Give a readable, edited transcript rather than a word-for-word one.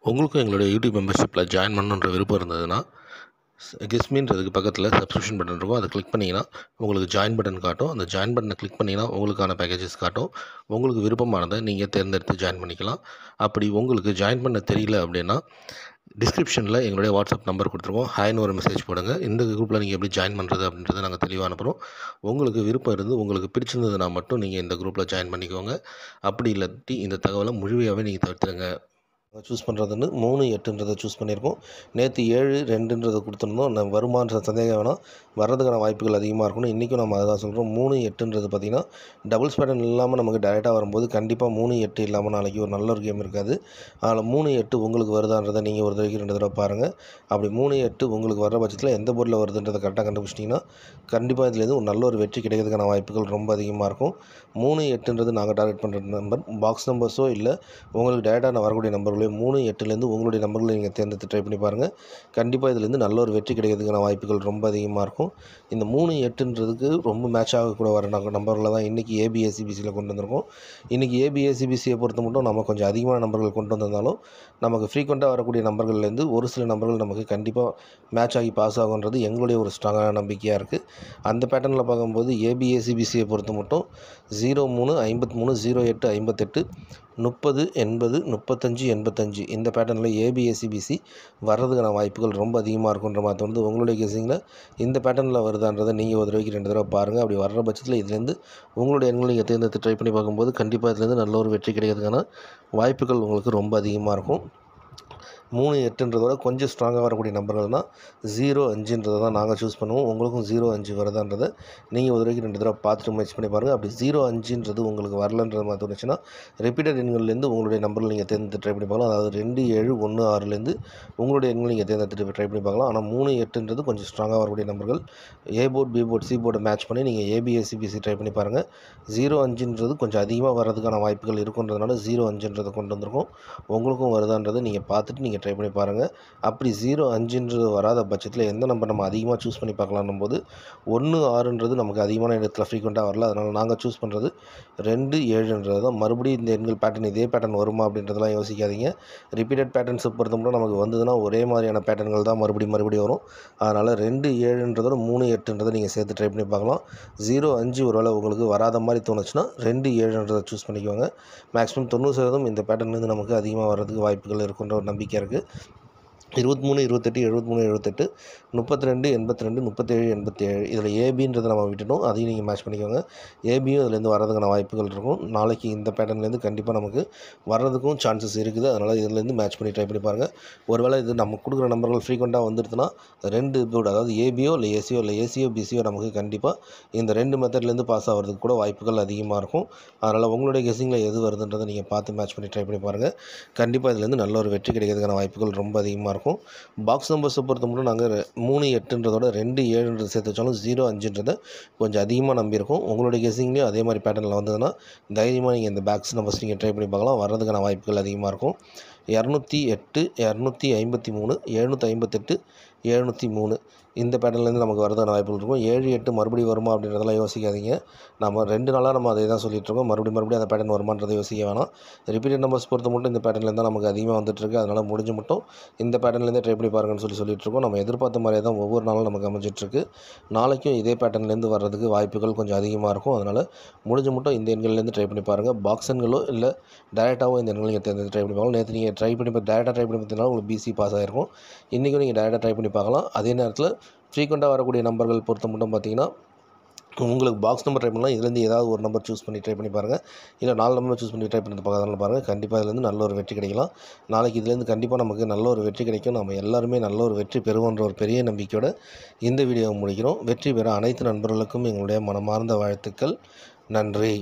உங்களுக்கும் எங்களுடைய YouTube மெம்பர்ஷிப்பில் join பண்ணணுன்ற விருப்பம் இருந்ததுன்னா கெஸ்மின்றதுக்கு பக்கத்தில் சப்ஸ்கிரிப்ஷன் பட்டன் இருக்கும். அதை கிளிக் பண்ணிங்கன்னா உங்களுக்கு ஜாயின் பட்டன் காட்டும். அந்த ஜாயின் பட்டனை கிளிக் பண்ணிங்கன்னா உங்களுக்கான பேக்கேஜஸ் காட்டும். உங்களுக்கு விருப்பமானதை நீங்கள் தேர்ந்தெடுத்து ஜாயின் பண்ணிக்கலாம். அப்படி உங்களுக்கு ஜாயின் பண்ண தெரியல அப்படின்னா டிஸ்கிரிப்ஷனில் எங்களுடைய வாட்ஸ்அப் நம்பர் கொடுத்துருக்கோம். ஹாய்னு ஒரு மெசேஜ் போடுங்க. இந்த குரூப்பில் நீங்கள் எப்படி ஜாயின் பண்ணுறது அப்படின்றத நாங்கள் தெளிவாக அனுப்புகிறோம். உங்களுக்கு விருப்பம் இருந்து உங்களுக்கு பிடிச்சிருந்ததுனா மட்டும் நீங்கள் இந்த குரூப்பில் ஜாயின் பண்ணிக்கோங்க. அப்படி இல்லாட்டி இந்த தகவலை முழுமையாகவே நீங்கள் தவிர்த்துருங்க. சூஸ் பண்ணுறதுன்னு 3, 8ன்றதை சூஸ் பண்ணியிருக்கோம். நேற்று 7, 2ன்றதை கொடுத்துருந்தோம். நம்ம வருமானன்ற சந்தேகம் வேணாம், வர்றதுக்கான வாய்ப்புகள் அதிகமாக இருக்கணும். இன்றைக்கும் நம்ம அதை தான் சொல்கிறோம். 3, 8ன்றது பார்த்திங்கன்னா டபுள்ஸ் பேட்டர்ன் இல்லாமல் நமக்கு டேரெக்டாக வரும்போது கண்டிப்பாக 3, 8 இல்லாமல் நாளைக்கு ஒரு நல்ல ஒரு கேம் இருக்காது. அதில் 3, 8 உங்களுக்கு வருதான்றதை நீங்கள் ஒரு தடவைக்கு 2 தடவை பாருங்கள். அப்படி 3, 8 உங்களுக்கு வர்ற பட்சத்தில் எந்த போர்டில் வருதுன்றதை கரெக்டாக கண்டுபிடிச்சிட்டிங்கன்னா கண்டிப்பாக இதுலேருந்து ஒரு நல்ல ஒரு வெற்றி கிடைக்கிறதுக்கான வாய்ப்புகள் ரொம்ப அதிகமாக இருக்கும். 3, 8ன்றது நாங்கள் டார்கெட் பண்ணுற நம்பர். பாக்ஸ் நம்பர்ஸோ இல்லை உங்களுக்கு டேரெக்டாக வரக்கூடிய நம்பர்களோ 3, 8லேருந்து உங்களுடைய நம்பர்களை நீங்கள் தேர்ந்தெடுத்து ட்ரை பண்ணி பாருங்கள். கண்டிப்பாக இதுலேருந்து நல்ல ஒரு வெற்றி கிடைக்கிறதுக்கான வாய்ப்புகள் ரொம்ப அதிகமாக இருக்கும். இந்த 3, 8ன்றதுக்கு ரொம்ப மேட்ச் ஆகக்கூட வர நம்பர்களை தான் இன்றைக்கி ஏபிஎஸ்சிபிசியில் கொண்டு வந்திருக்கோம். இன்றைக்கி ஏபிஎஸ்சிபிசியை பொறுத்த மட்டும் நம்ம கொஞ்சம் அதிகமான நம்பர்கள் கொண்டு வந்திருந்தாலும் நமக்கு ஃப்ரீக்வெண்ட்டாக வரக்கூடிய நம்பர்கள்லேருந்து ஒரு சில நம்பர்கள் நமக்கு கண்டிப்பாக மேட்ச் ஆகி பாஸ் ஆகுன்றது எங்களுடைய ஒரு ஸ்ட்ராங்கான நம்பிக்கையாக இருக்குது. அந்த பேட்டர்னில் பார்க்கும்போது ஏபிஎஸ்சிபிசியை பொறுத்த மட்டும் 03, 53, 08, 58, 30, 80, 35, 85 இந்த பேட்டர்னில் ஏபிஎஸ்சிபிசி வர்றதுக்கான வாய்ப்புகள் ரொம்ப அதிகமாக இருக்குன்ற மாதிரி தோணுது. உங்களுடைய கெஸிங்கில் இந்த பேட்டர்னில் வருதான்றதை நீங்கள் ஒரு தடவைக்கு 2 தடவை பாருங்கள். அப்படி வர்ற பட்சத்தில் இதுலேருந்து உங்களுடைய எண்களை நீங்கள் தேர்ந்தெடுத்து ட்ரை பண்ணி பார்க்கும்போது கண்டிப்பாக இதுலேருந்து நல்ல ஒரு வெற்றி கிடைக்கிறதுக்கான வாய்ப்புகள் உங்களுக்கு ரொம்ப அதிகமாக இருக்கும். 3, 8ன்றதோட கொஞ்சம் ஸ்ட்ராங்காக வரக்கூடிய நம்பர்கள்னால் 0, 5ன்றதை தான் நாங்கள் சூஸ் பண்ணுவோம். உங்களுக்கும் 0, 5 வருதான்றதை நீங்கள் ஒரு தடவைக்கு 2 தடவை பார்த்துட்டு முயற்சி பண்ணி பாருங்கள். அப்படி 0, 5ன்றது உங்களுக்கு வரலன்றது மாதிரி தோணுச்சுன்னா ரிப்பீட்டட் எண்கள்லேருந்து உங்களுடைய நம்பர்கள் நீங்கள் தேர்ந்தெடுத்து ட்ரை பண்ணி பார்க்கலாம். அதாவது 2, 7, 1, 6லேருந்து உங்களுடைய எண்கள் நீங்கள் தேர்ந்தெடுத்து ட்ரை பண்ணி பார்க்கலாம். ஆனால் 3, 8ன்றது கொஞ்சம் ஸ்ட்ராங்காக வரக்கூடிய நம்பர்கள். A board, B board, C போர்டை மேட்ச் பண்ணி நீங்கள் ஏபிஎஸ்சிபிசி ட்ரை பண்ணி பாருங்கள். 0, 5ன்றது கொஞ்சம் அதிகமாக வர்றதுக்கான வாய்ப்புகள் இருக்குன்றதுனால 0, 5ன்றதை கொண்டு வந்திருக்கோம். உங்களுக்கும் வருதான்றதை நீங்கள் பார்த்துட்டு நீங்கள் ட்ரை பண்ணி பாருங்கள். அப்படி 0, 5ன்றது வராத பட்சத்தில் எந்த நம்பர் நம்ம அதிகமாக சூஸ் பண்ணி பார்க்கலான்னும் போது 1, 6ன்றது நமக்கு அதிகமான இடத்துல ஃப்ரீக்வெண்ட்டாக வரல. அதனால் நாங்கள் சூஸ் பண்ணுறது 2, 7ன்றது தான். மறுபடியும் இந்த எண்கள் பேட்டர்ன் இதே பேட்டர்ன் வருமா அப்படின்றதெல்லாம் யோசிக்காதீங்க. ரிப்பீட்டட் பேட்டர்ன்ஸை பொறுத்த மட்டும் நமக்கு வந்ததுன்னா ஒரே மாதிரியான பேட்டர்ன்கள் தான் மறுபடியும் வரும். அதனால் 2, 7ன்றதோட 3, 8ன்றதை நீங்கள் சேர்த்து ட்ரை பண்ணி பார்க்கலாம். 0, 5 ஒருவேளை உங்களுக்கு வராத மாதிரி தோணுச்சுன்னா 2, 7ன்றதை சூஸ் பண்ணிக்கோங்க. மேக்ஸிமம் 90% இந்த பேட்டர்ன்லேருந்து நமக்கு அதிகமாக வர்றதுக்கு வாய்ப்புகள் இருக்குன்ற ஒரு நம்பிக்கை இருக்குது. 23, 28, 73, 78, 32, 82, 37, 87 இதில் ஏபின்றதை நம்ம விட்டுட்டோம். அதையும் நீங்கள் மேட்ச் பண்ணிக்கோங்க. ஏபியும் இதுலேருந்து வர்றதுக்கான வாய்ப்புகள் இருக்கும். நாளைக்கு இந்த பேட்டர்ன்லேருந்து கண்டிப்பாக நமக்கு வர்றதுக்கும் சான்சஸ் இருக்குது. அதனால் இதுலேருந்து மேட்ச் பண்ணி ட்ரை பண்ணி பாருங்கள். ஒருவேளை இது நம்ம கொடுக்குற நம்பர்கள் ஃப்ரீக்வெண்ட்டாக வந்துடுதுன்னா 2 போர்டு, அதாவது ஏபியோ இல்லை ஏசியோ இல்லை ஏசியோ பிசியோ நமக்கு கண்டிப்பாக இந்த 2 மெத்தட்லேருந்து பாஸ் ஆகிறதுக்கு கூட வாய்ப்புகள் அதிகமாக இருக்கும். அதனால் உங்களுடைய கெஸிங்கில் எது வருதுன்றதை நீங்கள் பார்த்து மேட்ச் பண்ணி ட்ரை பண்ணி பாருங்கள். கண்டிப்பாக இதுலேருந்து நல்ல ஒரு வெற்றி கிடைக்கிறதுக்கான வாய்ப்புகள் ரொம்ப அதிகமாக இருக்கும். பாக்ஸ் நம்பர்ஸை பொறுத்த மட்டும் நாங்கள் 3, 8ன்றதோட 2, 7ன்றது சேர்த்து வச்சாலும் 0, 5ன்றதை கொஞ்சம் அதிகமாக நம்பியிருக்கோம். உங்களுடைய கெஸிங்லேயும் அதே மாதிரி பேட்டர்னில் வந்ததுன்னா தைரியமாக நீங்கள் இந்த பாக்ஸ் நம்பர்ஸ் நீங்கள் ட்ரை பண்ணி பார்க்கலாம். வர்றதுக்கான வாய்ப்புகள் அதிகமாக இருக்கும். 208, 253, 758, 703 இந்த பேட்டர்ன்லேருந்து நமக்கு வரதான வாய்ப்புகள் இருக்கும். 7, 8 மறுபடியும் வருமா அப்படின்றதெல்லாம் யோசிக்காதீங்க. நம்ம 2 நாளாக நம்ம அதே தான் சொல்லிகிட்ருக்கோம். மறுபடியும் அந்த பேட்டர்ன் வருமானதை யோசிக்க வேணாம். ரிப்பீட்டட் நம்பர்ஸ் பொறுத்த மட்டும் இந்த பேட்டர்ன்லேருந்து தான் நமக்கு அதிகமாக வந்துட்டுருக்கு. அதனால் முடிஞ்ச மட்டும் இந்த பேட்டர்ன்லேருந்தே ட்ரை பண்ணி பாருங்கன்னு சொல்லிட்டுருக்கோம். நம்ம எதிர்பார்த்த மாதிரியே தான் ஒவ்வொரு நாளும் நமக்கு அமைஞ்சிட்ருக்கு. நாளைக்கும் இதே பேட்டர்ன்லேருந்து வர்றதுக்கு வாய்ப்புகள் கொஞ்சம் அதிகமாக இருக்கும். அதனால் முடிஞ்ச மட்டும் இந்த எண்கள்லேருந்து ட்ரை பண்ணி பாருங்கள். பாக்ஸ் எண்களோ இல்லை டேரெக்டாகவும் இந்த எண்கள் நீங்கள் தேர்ந்தெடுத்து ட்ரை பண்ணி பார்க்கலாம். நேற்று நீங்கள் டேரெக்டாக ட்ரை பண்ணி பார்த்தீங்கன்னா உங்களுக்கு பிசி பாஸ் ஆகிருக்கும். இன்றைக்கும் நீங்கள் டேரெக்டாக ட்ரை பண்ணி பார்க்கலாம். அதே நேரத்தில் ஃப்ரீக்வெண்ட்டாக வரக்கூடிய நம்பர்கள் பொறுத்த மட்டும் பார்த்தீங்கன்னா உங்களுக்கு பாக்ஸ் நம்பர் ட்ரை பண்ணலாம். இதுலேருந்து ஏதாவது ஒரு நம்பர் சூஸ் பண்ணி ட்ரை பண்ணி பாருங்கள். இல்லை 4 நம்பர் சூஸ் பண்ணி ட்ரை பண்ணி பார்க்கறதுனால பாருங்கள். கண்டிப்பாக இதுலேருந்து நல்ல ஒரு வெற்றி கிடைக்கலாம். நாளைக்கு இதுலேருந்து கண்டிப்பாக நமக்கு நல்ல ஒரு வெற்றி கிடைக்கும். நம்ம எல்லாருமே நல்ல ஒரு வெற்றி பெறுவோன்ற ஒரு பெரிய நம்பிக்கையோடு இந்த வீடியோவை முடிக்கிறோம். வெற்றி பெற அனைத்து நண்பர்களுக்கும் எங்களுடைய மனமார்ந்த வாழ்த்துக்கள். நன்றி.